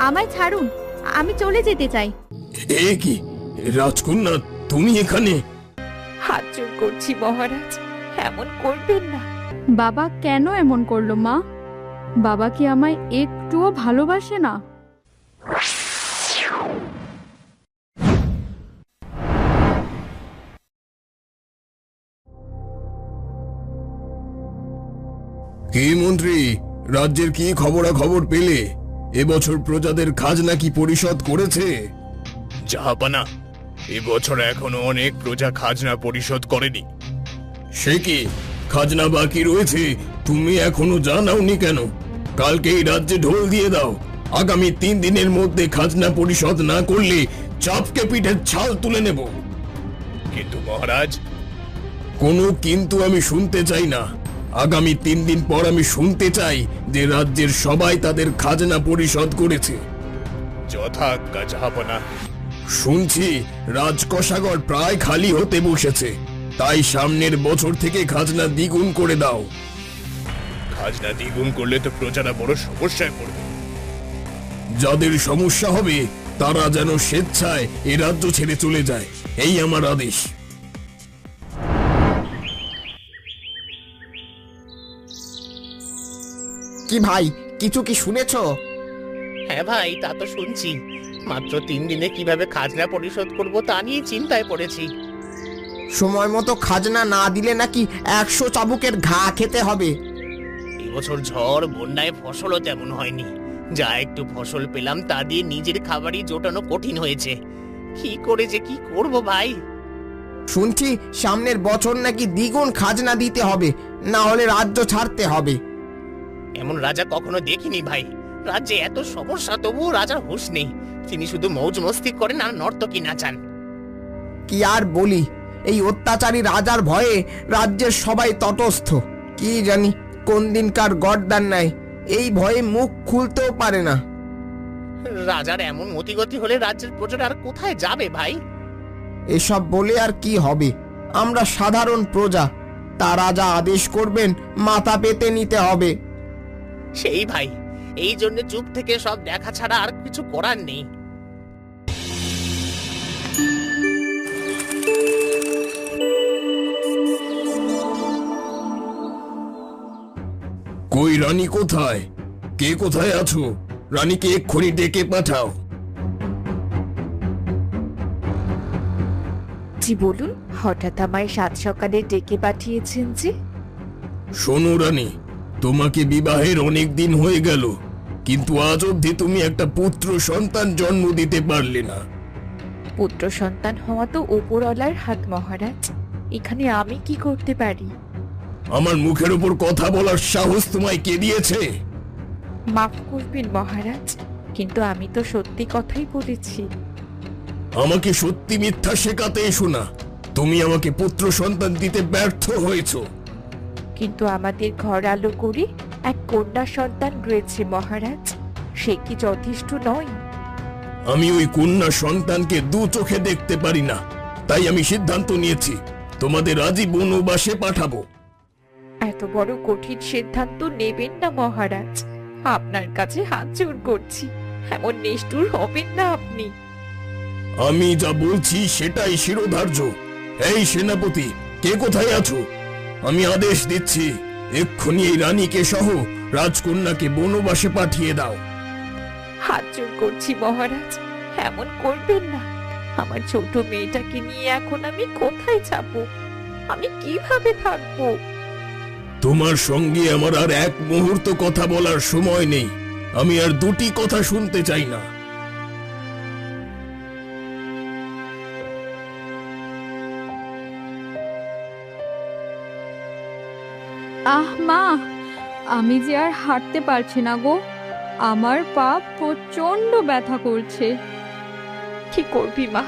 আমায় ছাড়ুন, আমি চলে যেতে চাই। এ কি রাজকন্যা, তুমি এখানে? হাত জোর করছি মহারাজ, এমন করবেন না। বাবা কেন এমন করলো মা? বাবা কি আমায় একটুও ভালোবাসে না? কি মন্ত্রী, রাজ্যের কি খবরাখবর পেলে? এবছর প্রজাদের খাজনা কি পরিশোধ করেছে? জাহাপানা, এবছর এখনো অনেক প্রজা খাজনা পরিশোধ করেনি। সে কি, খাজনা বাকি রয়েছে? তুমি এখনো জানাওনি কেন? কালকেই রাজ্যে ঢোল দিয়ে দাও। আগামী 3 দিনের মধ্যে খাজনা পরিশোধ না করলে চাপকে পিঠের ছাল তুলে নেব। কিন্তু মহারাজ, কোনো কিন্তু আমি শুনতে চাই না। আগামী 3 দিন পর আমি শুনতে চাই যে রাজ্যের সবাই তাদের খাজনা পরিশোধ করেছে। যথাজ্ঞা জাহাপানা। শুনছি রাজকোষাগার প্রায় খালি হতে বসেছে, তাই সামনের বছর থেকে খাজনা দ্বিগুণ করে দাও। খাজনা দ্বিগুণ করলে তো প্রজারা বড় সমস্যায় পড়বে। যাদের সমস্যা হবে তারা যেন স্বেচ্ছায় এ রাজ্য ছেড়ে চলে যায়, এই আমার আদেশ। কি ভাই, কিছু কি শুনেছ? হ্যাঁ ভাই, তা তো শুনছি। মাত্র 3 দিনে কিভাবে খাজনা পরিশোধ করব তা নিয়ে চিন্তায় পড়েছি। সময় মতো খাজনা না দিলে নাকি 100 চাবুকের ঘা খেতে হবে। এবছর ঝড় বন্যায় ফসলও তেমন হয়নি। যা একটু ফসল পেলাম তা দিয়ে নিজের খাবারই জোটানো কঠিন হয়েছে। কি করে যে কি করব ভাই। শুনছি সামনের বছর নাকি দ্বিগুণ খাজনা দিতে হবে, না হলে রাজ্য ছাড়তে হবে। এমন রাজা কখনো দেখিনি ভাই। রাজ্যে এত সমস্যা তবুও রাজার হুঁশ নেই। তিনি শুধু মৌজ মস্তি করেন আর নর্তকী নাচান। কি আর বলি, এই অত্যাচারী রাজার ভয়ে রাজ্যের সবাই তটস্থ। কি জানি কোন দিনকার গর্দান নাই, এই ভয়ে মুখ খুলতেও পারে না। রাজার এমন মতিগতি হলে রাজ্যের প্রজারা আর কোথায় যাবে ভাই? এসব বলে আর কি হবে, আমরা সাধারণ প্রজা, তা রাজা আদেশ করবেন মাথা পেতে নিতে হবে। সেই ভাই, এই জন্য চুপ থেকে সব দেখা ছাড়া আর কিছু করার নেই। কই রানী কোথায়? কে কোথায় আছো? রানীকে এক্ষুনি ডেকে পাঠাও। জি বলুন, হঠাৎ আমায় 7 সকালে ডেকে পাঠিয়েছেন যে? শোনো রানী, তোমাকে বিবাহের অনেক দিন হয়ে গেল, কিন্তু আজ অবধি তুমি একটা পুত্র সন্তান জন্ম দিতে পারলে না। পুত্র সন্তান হওয়া তো উপরওয়ালার হাত মহারাজ, এখানে আমি কি করতে পারি? আমার মুখের উপর কথা বলার সাহস তোমায় কে দিয়েছে? মাফ করবেন মহারাজ, কিন্তু আমি তো সত্যি কথাই বলেছি। আমাকে সত্যি মিথ্যা শেখাতে এসো না। তুমি আমাকে পুত্র সন্তান দিতে ব্যর্থ হয়েছো। কিন্তু আমাদের ঘর আলো করে এক কন্যা সন্তান রয়েছে মহারাজ, সে কি যথেষ্ট নয়? আমি ওই কন্যা সন্তানকে দু চোখে দেখতে পারি না, তাই আমি সিদ্ধান্ত নিয়েছি তোমাদের আজই বনবাসে পাঠাবো। এত বড় কঠিন সিদ্ধান্ত নেবেন না মহারাজ, আপনার কাছে হাত জোড় করছি, এমন নিষ্ঠুর হবেন না আপনি। আমি যা বলছি সেটাই শিরোধার্য। এই সেনাপতি, কে কোথায় আছো? আমি আদেশ দিচ্ছি, এক্ষুনি এই রানীকে সহ রাজকন্যাকে বনবাসে পাঠিয়ে দাও। হাত জোড় করছি মহারাজ, এমন করবেন না। আমার ছোট মেয়েটাকে নিয়ে এখন আমি কোথায় যাব? আমি কিভাবে থাকবো? তোমার সঙ্গে আমার আর এক মুহূর্ত কথা বলার সময় নেই। আমি আর দুটি কথা শুনতে চাই না। আহ মা, আমি যে আর হাঁটতে পারছি না গো, আমার পা প্রচন্ড ব্যথা করছে। কি করবি মা,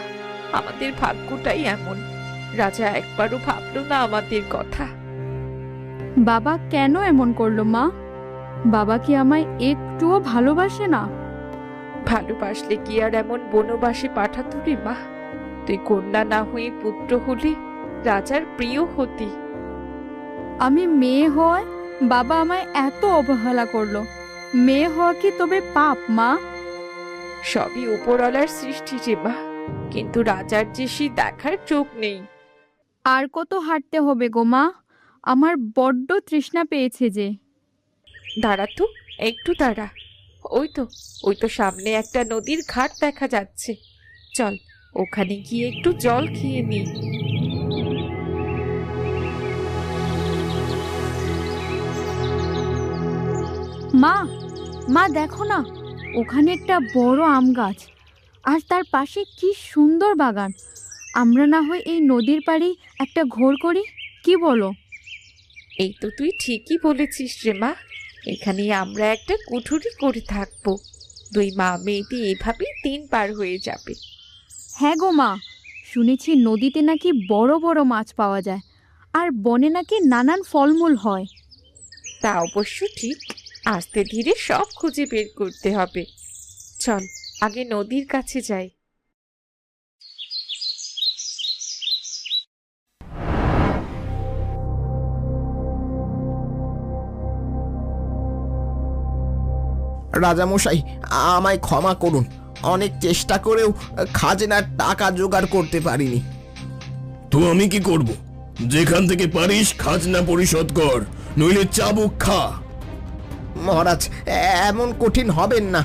আমাদের ভাগ্যটাই এমন। রাজা একবারও ভাবলো না আমাদের কথা। বাবা কেন এমন করলো মা? বাবা কি আমায় একটুও ভালোবাসে না? ভালোবাসলে কি আর এমন বনবাসে পাঠাতো রে মা? তুই কন্যা না হয়ে পুত্র হলে রাজার প্রিয় হতি। আমি মেয়ে হওয়ায় বাবা আমায় এত অবহেলা করলো। মেয়ে হওয়া কি তবে পাপ মা? সবই উপরওয়ালার সৃষ্টি রে মা, কিন্তু রাজার যে সেই দেখার চোখ নেই। আর কত হাঁটতে হবে গো মা? আমার বড্ড তৃষ্ণা পেয়েছে যে। দাঁড়া তো, একটু দাঁড়া। ওই তো সামনে একটা নদীর ঘাট দেখা যাচ্ছে। চল ওখানে গিয়ে একটু জল খেয়ে নি। মা, মা দেখো না, ওখানে একটা বড় আম গাছ, আর তার পাশে কি সুন্দর বাগান। আমরা না হয় এই নদীর পাড়ে একটা ঘোর করি, কি বলো? এই তো তুই ঠিকই বলেছিস রে মা, এখানেই আমরা একটা কুঠুরি করে থাকবো। দুই মা মেয়েটি এভাবেই দিন পার হয়ে যাবে। হ্যাঁ গো মা, শুনেছি নদীতে নাকি বড় বড় মাছ পাওয়া যায়, আর বনে নাকি নানান ফলমূল হয়। তা অবশ্য ঠিক, আস্তে ধীরে সব খুঁজে বের করতে হবে। চল আগে নদীর কাছে যাই। রাজামশাই, আমায় ক্ষমা করুন, অনেক চেষ্টা করেও খাজনার টাকা জোগাড় করতে পারিনি। তো আমি কি করব? যেখান থেকে পারিস খাজনা পরিশোধ কর, নইলে চাবুক খা। মহারাজ, এমন কঠিন হবেন না,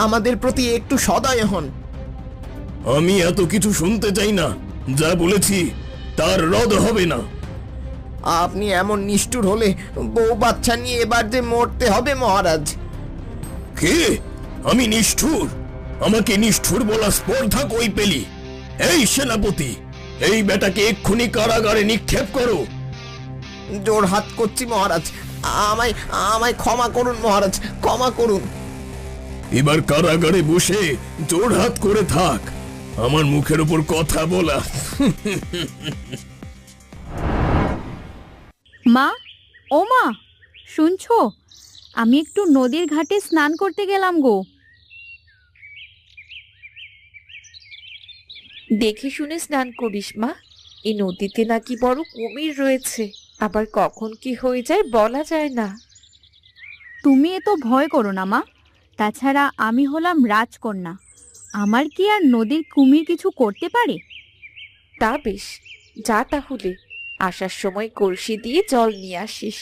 আমাদের প্রতি একটু সদয় হন। আমি এত কিছু শুনতে চাই না, যা বলেছি তার রদ হবে না। আপনি এমন নিষ্ঠুর হলে বউ বাচ্চা নিয়ে এবার যে মরতে হবে মহারাজ। কে? আমি নিষ্ঠুর? আমাকে নিষ্ঠুর বলা স্পর্ধা কই পেলি? এই সেনাপতি, এই বেটাকে এক্ষুনি কারাগারে নিক্ষেপ করো। জোর হাত করছি মহারাজ, আমায় আমায় ক্ষমা করুন মহারাজ, ক্ষমা করুন। এবার কারাগারে বসে জোড়হাত করে থাক, আমার মুখের উপর কথা বলা। মা, ও মা, শুনছো? আমি একটু নদীর ঘাটে স্নান করতে গেলাম গো। দেখে শুনে স্নান করিস মা, এই নদীতে নাকি বড় কুমির রয়েছে, আবার কখন কি হয়ে যায় বলা যায় না। তুমি এত ভয় করো না মা, তাছাড়া আমি হলাম রাজকন্যা, আমার কি আর নদীর কুমির কিছু করতে পারে? তা বেশ, যা তাহলে, আসার সময় কলসি দিয়ে জল নিয়ে আসিস।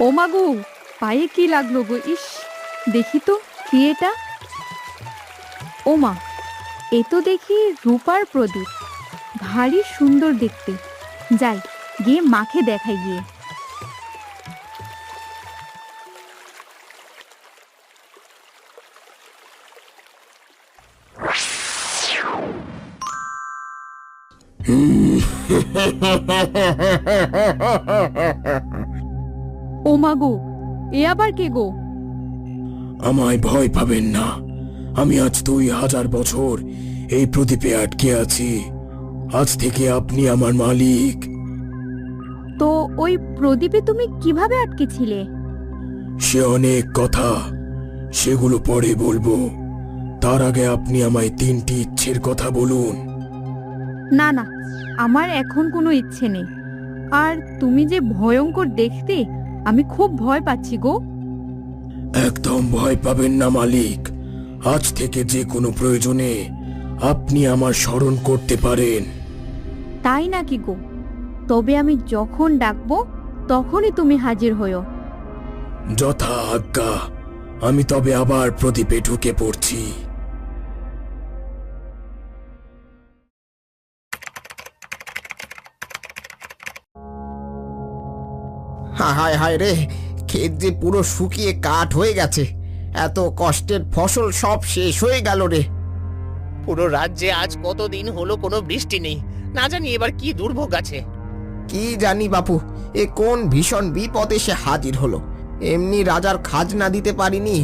ও মা গো, পায়ে কি লাগলো গো? ইস, দেখি তো কি এটা। ও মা, এ তো দেখি রূপার প্রদীপ, ভারী সুন্দর দেখতে। যাই গিয়ে মাকে দেখাই গিয়ে। ও মা গো, এ আবার কে গো? আমায় ভয় পাবেন না, আমি আজ 2000 বছর এই প্রদীপে আটকে আছি। আজ থেকে আপনি আমার মালিক। তো ওই প্রদীপে তুমি কিভাবে আটকে ছিলে? সে অনেক কথা, সেগুলো পরে বলবো। তার আগে আপনি আমায় 3টি ইচ্ছের কথা বলুন। না না, আমার এখন কোনো ইচ্ছে নেই। আর তুমি যে ভয়ঙ্কর দেখতে, আমি খুব ভয় পাচ্ছি গো। একদম ভয় পাবেন না মালিক, আজ থেকে যে কোনো প্রয়োজনে আপনি আমার স্মরণ করতে পারেন। তাই নাকি গো? তবে আমি যখন ডাকবো তখনই তুমি হাজির হও। যথা আজ্ঞা। আমি তবে আবার প্রদীপে ঢুকে পড়ছি। হায় হায় রে, ক্ষেত যে পুরো শুকিয়ে কাঠ হয়ে গেছে, এত কষ্টের ফসল সব শেষ হয়ে গেল রে। পুরো রাজ্যে আজ কতদিন হলো কোনো বৃষ্টি নেই, না জানি এবার কি দুর্ভোগ আছে। কি জানি বাপু, এ কোন ভীষণ বিপদ এসে হাজির হলো। এমনি রাজার খাজনা দিতে পারিনি,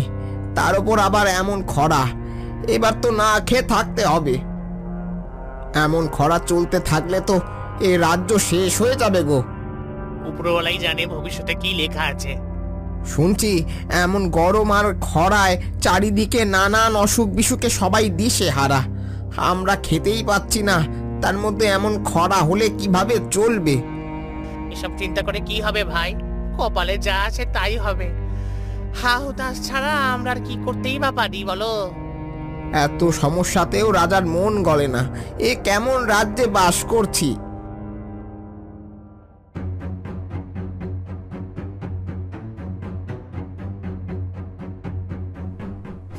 তার উপর আবার এমন খরা। এবার তো না খেয়ে থাকতে হবে। এমন খরা চলতে থাকলে তো এ রাজ্য শেষ হয়ে যাবে গো। উপরওয়ালাই জানে ভবিষ্যতে কি লেখা আছে। শুনছি এমন গরম আর খরায় চারিদিকে নানান অসুখ বিসুখে সবাই দিশে হারা। আমরা খেতেই পাচ্ছি না, তার মধ্যে এমন খরা হলে কিভাবে চলবে? এসব চিন্তা করে কি হবে ভাই, কপালে যা আছে তাই হবে। হা হুতাশ ছাড়া আমরা আর কি করতেই বা পারি বলো? এত সমস্যাতেও রাজার মন গলে না। এ কেমন রাজ্যে বাস করছি!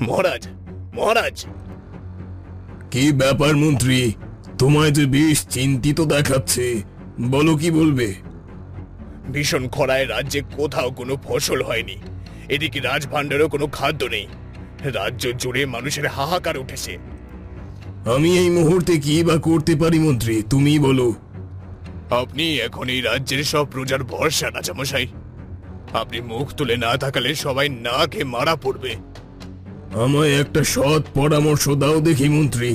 মহারাজ, মহারাজ! কি ব্যাপার মন্ত্রী, তোমায় যে বেশ চিন্তিত দেখাচ্ছে, বলো কি বলবে? ভীষণ খরায় রাজ্যে কোথাও কোনো ফসল হয়নি। এদিকে রাজভাণ্ডারও কোনো খাদ্য নেই। রাজ্য জুড়ে মানুষের হাহাকার উঠেছে। আমি এই মুহূর্তে কি বা করতে পারি মন্ত্রী, তুমি বলো। আপনি এখন এই রাজ্যের সব প্রজার ভরসা, রাজামশাই। আপনি মুখ তুলে না থাকালে সবাই না খেয়ে মারা পড়বে। আমায় একটা সৎ পরামর্শ দাও দেখি মন্ত্রী।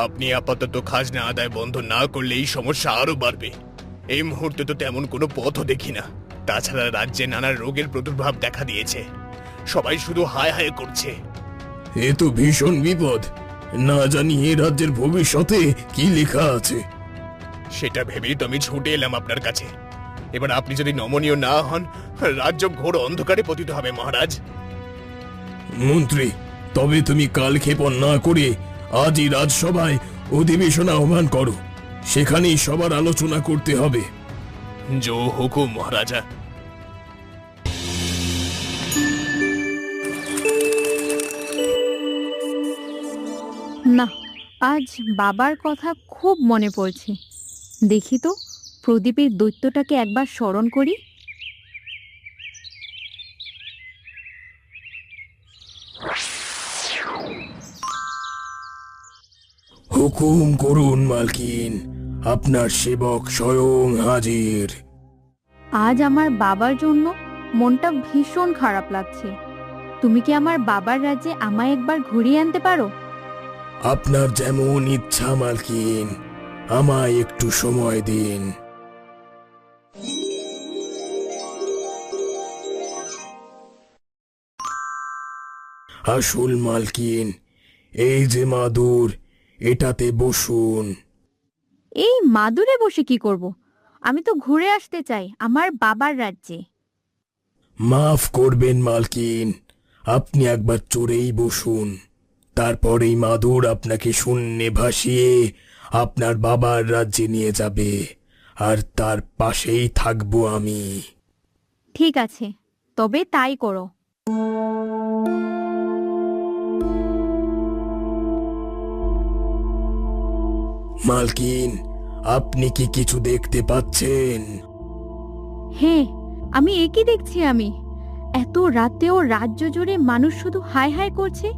আপনি আপাতত খাজনা আদায় বন্ধ না করলে এই সমস্যা আরো বাড়বে। এই মুহূর্তে তো তেমন কোনো পথও দেখি না। তাছাড়া রাজ্যে নানা রোগের প্রাদুর্ভাব দেখা দিয়েছে। সবাই শুধু হায় হায় করছে। এ তো ভীষণ বিপদ। না জানি এ রাজ্যের ভবিষ্যতে কি লেখা আছে। সেটা ভেবেই তো আমি ছুটে এলাম আপনার কাছে। এবার আপনি যদি নমনীয় না হন, রাজ্য ঘোর অন্ধকারে পতিত হবে মহারাজ। মন্ত্রী, তবে তুমি কালক্ষেপণ না করে আজই রাজসভায় অধিবেশন আহ্বান করো। সেখানেই সবার আলোচনা করতে হবে। জো হুকুম মহারাজা। না, আজ বাবার কথা খুব মনে পড়ছে। দেখি তো প্রদীপের দৈত্যটাকে একবার স্মরণ করি। হুকুম করুন মালকিন, আপনার সেবক স্বয়ং হাজির। আজ আমার বাবার জন্য মনটা ভীষণ খারাপ লাগছে। তুমি কি আমার বাবার রাজ্যে আমায় একবার ঘুরিয়ে আনতে পারো? আপনার যেমন ইচ্ছা মালকিন, আমায় একটু সময় দিন। আসল মালকিন, এই যে মাদুর, এটাতে বসুন। এই মাদুরে বসে কি করব? আমি তো ঘুরে আসতে চাই আমার বাবার রাজ্যে। মাফ করবেন মালকিন, আপনি একবার চড়েই বসুন। তারপর এই মাদুর আপনাকে শূন্যে ভাসিয়ে আপনার বাবার রাজ্যে নিয়ে যাবে, আর তার পাশেই থাকবো আমি। ঠিক আছে, তবে তাই করো। মালকিন, আপনি কি কিছু দেখতে পাচ্ছেন? হ্যাঁ, আমি একই দেখছি। আমি এত রাতেও রাজ্য জুড়ে মানুষ শুধু হায় হায় করছে,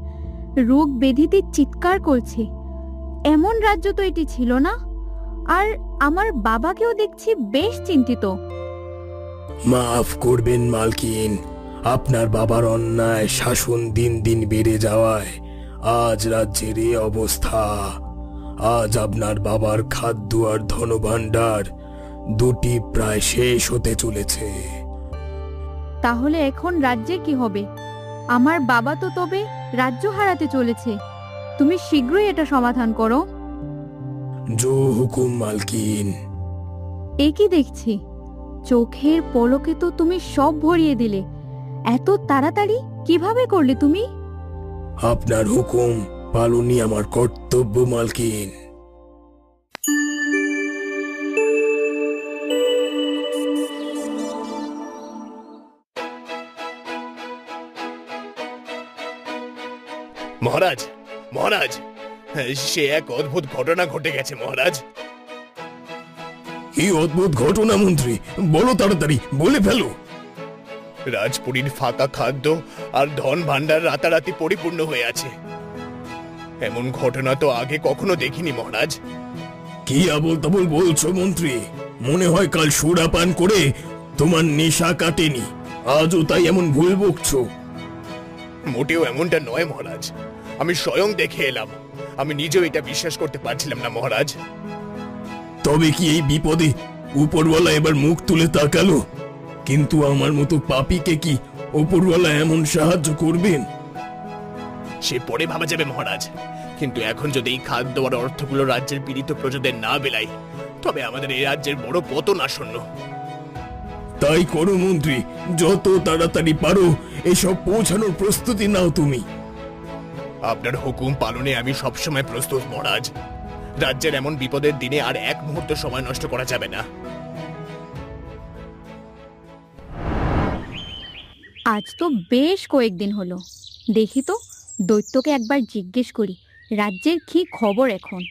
রোগ ব্যাধিতে চিৎকার করছে। এমন রাজ্য তো এটি ছিল না। আর আমার বাবাকেও দেখছি বেশ চিন্তিত। মাফ করবেন মালকিন, আপনার বাবার অন্যায় শাসন দিন দিন বেড়ে যাওয়ায় আজ রাজ্যের এই অবস্থা। আজ আপনার বাবার খাদ্য আর ধনভাণ্ডার দুটি প্রায় শেষ হতে চলেছে। তাহলে এখন রাজ্যে কি হবে? আমার বাবা তো তবে রাজ্য হারাতে চলেছে। তুমি শীঘ্রই এটা সমাধান করো। জো হুকুম মালকিন। একই দেখছি, চোখের পলকে তো তুমি সব ভরিয়ে দিলে। এত তাড়াতাড়ি কিভাবে করলে তুমি? আপনার হুকুম পালনই আমার কর্তব্য মালকিন। মহারাজ, মহারাজ, সে এক অদ্ভুত ঘটনা ঘটে গেছে মহারাজ। কি অদ্ভুত ঘটনা মন্ত্রী? বলো তাড়াতাড়ি, বলে ফেলো। রাজপুরীর ফাঁকা খাদ্য আর ধন ভাণ্ডার রাতারাতি পরিপূর্ণ হয়ে আছে। এমন ঘটনা তো আগে কখনো দেখিনি মহারাজ। কি আবল তাবল বলছো মন্ত্রী? মনে হয় কাল সুরা পান করে তোমার নেশা কাটেনি, আজও তাই এমন ভুল বকছো। মোটেও এমনটা নয় মহারাজ, আমি স্বয়ং দেখে এলাম। আমি নিজেও এটা বিশ্বাস করতে পারছিলাম না মহারাজ। তবে কি এই বিপদে উপরওয়ালা এবার মুখ তুলে তাকালো? কিন্তু আমার মতো পাপীকে কি উপরওয়ালা এমন সাহায্য করবেন? সে পরে ভাবা যাবে মহারাজ। কিন্তু এখন যদি এই খাদ্য আর অর্থগুলো রাজ্যের পীড়িত প্রজাদের না বেলাই, তবে আমাদের এই রাজ্যের বড় পতন আসন্ন। তাই করো মন্ত্রী, যত তাড়াতাড়ি পারো এসব পৌঁছানোর প্রস্তুতি নাও তুমি। আপনার হুকুম পালনে আমি সবসময় প্রস্তুত মহারাজ। রাজ্যের এমন বিপদের দিনে আর এক মুহূর্ত সময় নষ্ট করা যাবে না। আজ তো বেশ কয়েকদিন হলো, দেখি তো দৈত্যকে একবার জিজ্ঞেস করি রাজ্যের কি খবর এখন।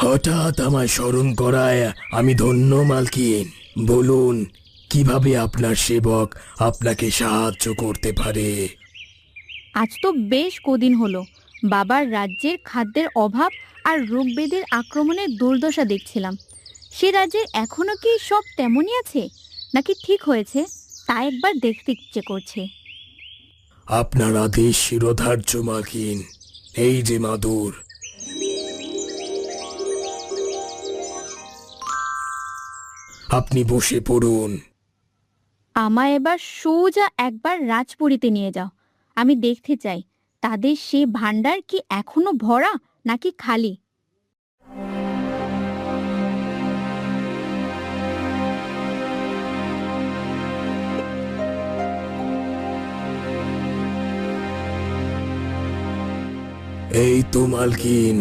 হঠাৎ আমায় স্মরণ করায় আমি ধন্য মালকিন। বলুন, কিভাবে আপনার সেবক আপনাকে সাহায্য করতে পারে? আজ তো বেশ কদিন হলো বাবার রাজ্যের খাদ্যের অভাব আর রোগবেদের আক্রমণের দুর্দশা দেখছিলাম। সে রাজ্যের এখনো কি সব তেমনই আছে নাকি ঠিক হয়েছে তা একবার দেখতে ইচ্ছে করছে। আপনার আদেশ শিরোধার্য মালকিন। এই যে মাদুর। আপনি বসে পড়ুন। আমায় এবার সোজা একবার রাজপুরীতে নিয়ে যাও। আমি দেখতে চাই তাদের সে ভাণ্ডার কি এখনো ভরা নাকি খালি। এই তো মালকিন,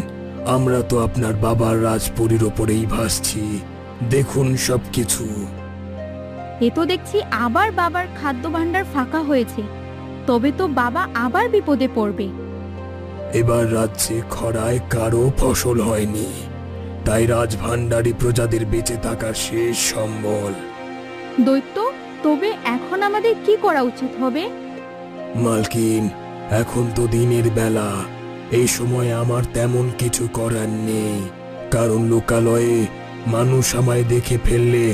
আমরা তো আপনার বাবার রাজপুরীর ওপরেই ভাসছি। দেখুন সবকিছু। এ তো দেখছি আবার বাবার খাদ্য ভাণ্ডার ফাঁকা হয়েছে। তবে তো বাবা আবার বিপদে পড়বে। এবার রাজ্যে খরায় কারো ফসল হয়নি, তাই রাজভাণ্ডারী প্রজাদের বেঁচে থাকার শেষ সম্বল। দৈত্য, তবে এখন আমাদের কি করা উচিত হবে? মালকিন, এখন তো দিনের বেলা। এই সময় আমার তেমন কিছু করার নেই, কারণ লোকালয়ে মানুষ আমায় দেখে ফেললে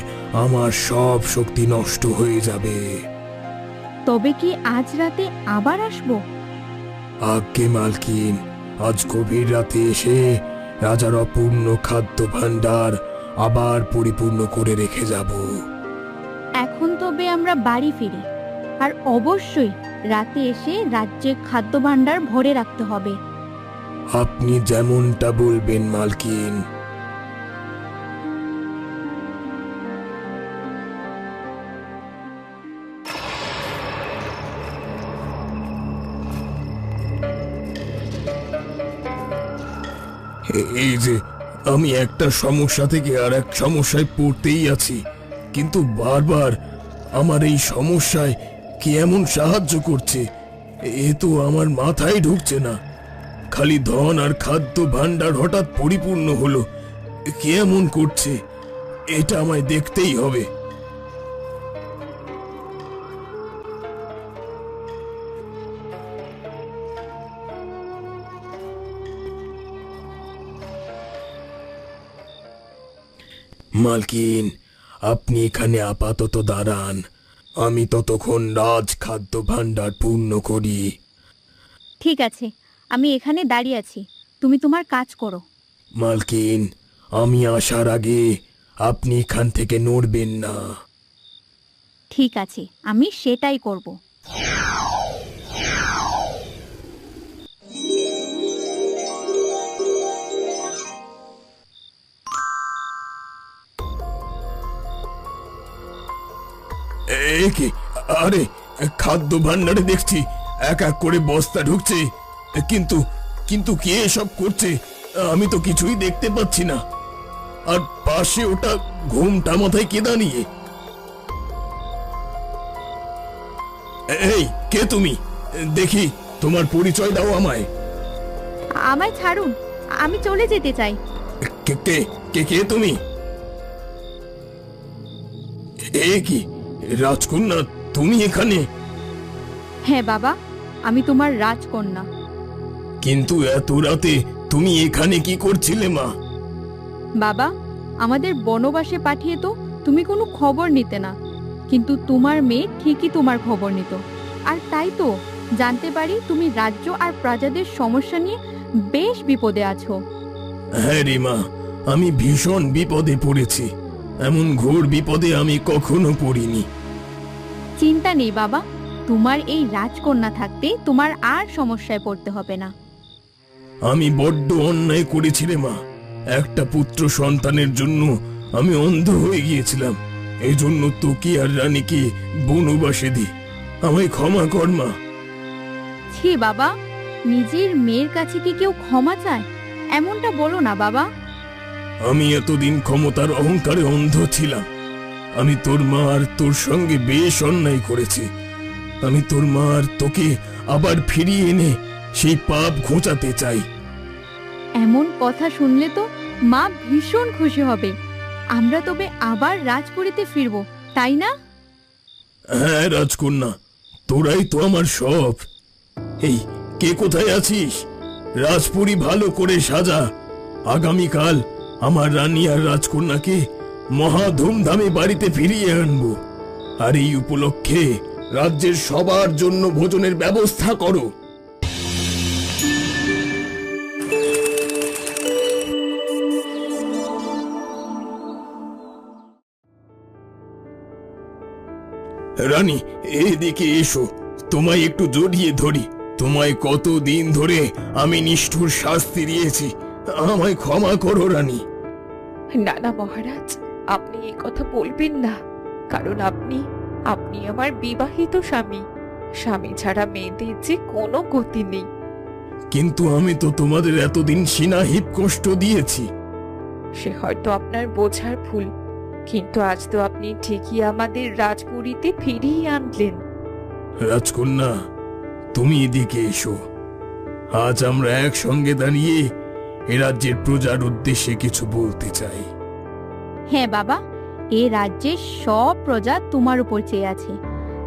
আমার সব শক্তি নষ্ট হয়ে যাবে। তবে কি আজ রাতে আবার আসবো? আজ্ঞে মালকিন, আজ গভীর রাতে এসে রাজার অপূর্ণ খাদ্য ভাণ্ডার আবার পরিপূর্ণ করে রেখে যাব। এখন তবে আমরা বাড়ি ফিরি, আর অবশ্যই রাতে এসে রাজ্যের খাদ্য ভাণ্ডার ভরে রাখতে হবে। আপনি যেমনটা বলবেন মালকিন। এই যে, আমি একটা সমস্যা থেকে আর এক সমস্যায় পড়তেই আছি, কিন্তু বারবার আমার এই সমস্যায় কে এমন সাহায্য করছে এ তো আমার মাথায় ঢুকছে না। খালি ধন আর খাদ্য ভাণ্ডার হঠাৎ পরিপূর্ণ হলো, কে এমন করছে এটা আমায় দেখতেই হবে। মালকিন, আপনি এখানে আপাতত দাঁড়ান, আমি ততক্ষণ রাজ খাদ্য ভাণ্ডার পূর্ণ করি। ঠিক আছে, আমি এখানে দাঁড়িয়ে আছি, তুমি তোমার কাজ করো। মালকিন, আমি আসার আগে আপনি এখান থেকে নড়বেন না। ঠিক আছে, আমি সেটাই করব। কি? আরে, খাদ্য ভাণ্ডারে দেখছি এক এক করে বস্তা ঢুকছে, কিন্তু কিন্তু কে এসব করছে আমি তো কিছুই দেখতে পাচ্ছি না। আর পাশে ওটা ঘুমটা মাথায় কে দাঁড়িয়ে? এই, কে তুমি? দেখি তোমার পরিচয় দাও আমায়। আমায় ছাড়ুন, আমি চলে যেতে চাই। কে কে কে কে তুমি? এ কি রাজকন্যা, তুমি এখানে? হ্যাঁ বাবা, আমি তোমার রাজকন্যা। কিন্তু এত রাতে তুমি এখানে কি করছিলে মা? বাবা, আমাদের বনবাসে পাঠিয়ে তো তুমি কোনো খবর নিতে না, কিন্তু তোমার মেয়ে ঠিকই তোমার খবর নিত। আর তাই তো জানতে পারি তুমি রাজ্য আর প্রজাদের সমস্যা নিয়ে বেশ বিপদে আছো। হ্যাঁ রে মা, আমি ভীষণ বিপদে পড়েছি। এমন ঘোর বিপদে আমি কখনো পড়িনি। চিন্তা নেই বাবা, তোমার এই রাজকন্যা থাকতে তোমার আর সমস্যায় পড়তে হবে না। আমি বড্ড অন্যায় করেছি রে মা। একটা পুত্র সন্তানের জন্য আমি অন্ধ হয়ে গিয়েছিলাম। এই জন্য তোকে আর রানীকে বনবাসে দি। আমায় ক্ষমা কর মা। ছি বাবা, নিজের মেয়ের কাছে কি কেউ ক্ষমা চায়? এমনটা বলো না বাবা। আমি এতদিন ক্ষমতার অহংকারে অন্ধ ছিলাম। আমি তোর মা আর তোর সঙ্গে বেশ অন্যায় করেছি। আমি তোর মা আর তোকে আবার ফিরিয়ে এনে সেই পাপ ঘোচাতে চাই। এমন কথা শুনলে তো মা ভীষণ খুশি হবে। আমরা তবে আবার রাজপুরীতে ফিরবো, তাই না? হ্যাঁ রাজকন্যা, তোরাই তো আমার সব। এই, কে কোথায় আছিস? রাজপুরী ভালো করে সাজা। আগামীকাল আমার রানী আর রাজকন্যাকে মহা ধুমধামে বাড়িতে ফিরিয়ে আনবো। আর এই উপলক্ষে রাজ্যের সবার জন্য ভোজনের ব্যবস্থা করো। রানী, এদিকে এসো, তোমায় একটু জড়িয়ে ধরি। তোমায় কতদিন ধরে আমি নিষ্ঠুর শাস্তি দিয়েছি, আমায় ক্ষমা করো রানী। না না মহারাজ, আপনি এই কথা বলবেন না। কারণ আপনি আমার বিবাহিত স্বামী। স্বামী ছাড়া মেয়েদের যে কোনো গতি নেই। কিন্তু আমি তো তোমাদের এতদিন সীনাহিত কষ্ট দিয়েছি। সে হয়তো আপনার বোঝার ভুল, কিন্তু আজ তো আপনি ঠিকই আমাদের রাজপুরীতে ফিরিয়ে আনলেন। রাজকন্যা, তুমি এদিকে এসো। আজ আমরা একসঙ্গে দাঁড়িয়ে এ রাজ্যের প্রজার উদ্দেশ্যে কিছু বলতে চাই। হ্যাঁ বাবা, এ রাজ্যের সব প্রজা তোমার উপর চেয়ে আছে।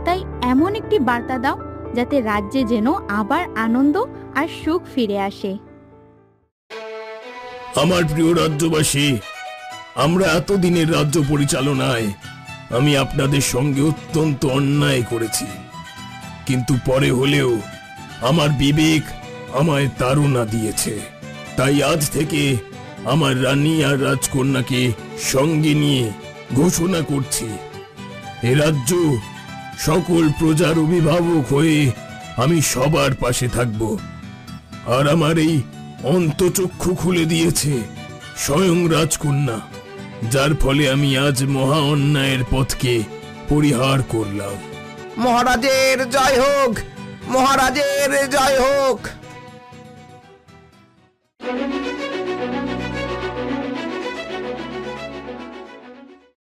তাই এমন একটি বার্তা দাও যাতে রাজ্যে যেন আবার আনন্দ আর সুখ ফিরে আসে। আমার প্রিয় রাজ্যবাসী, আমরা এতদিনের রাজ্য পরিচালনায় আমি আপনাদের সঙ্গে অত্যন্ত অন্যায় করেছি। কিন্তু পরে হলেও আমার বিবেক আমায় তাড়না দিয়েছে। তাই আজ থেকে আমার রানী আর রাজকন্যাকে সঙ্গে নিয়ে ঘোষণা করছি, এ রাজ্য সকল প্রজার অভিভাবক হয়ে আমি সবার পাশে থাকব। আর আমার এই অন্তচক্ষু খুলে দিয়েছে স্বয়ং রাজকন্যা, যার ফলে আমি আজ মহা অন্যায়ের পথকে পরিহার করলাম। মহারাজের জয় হোক, মহারাজের জয় হোক।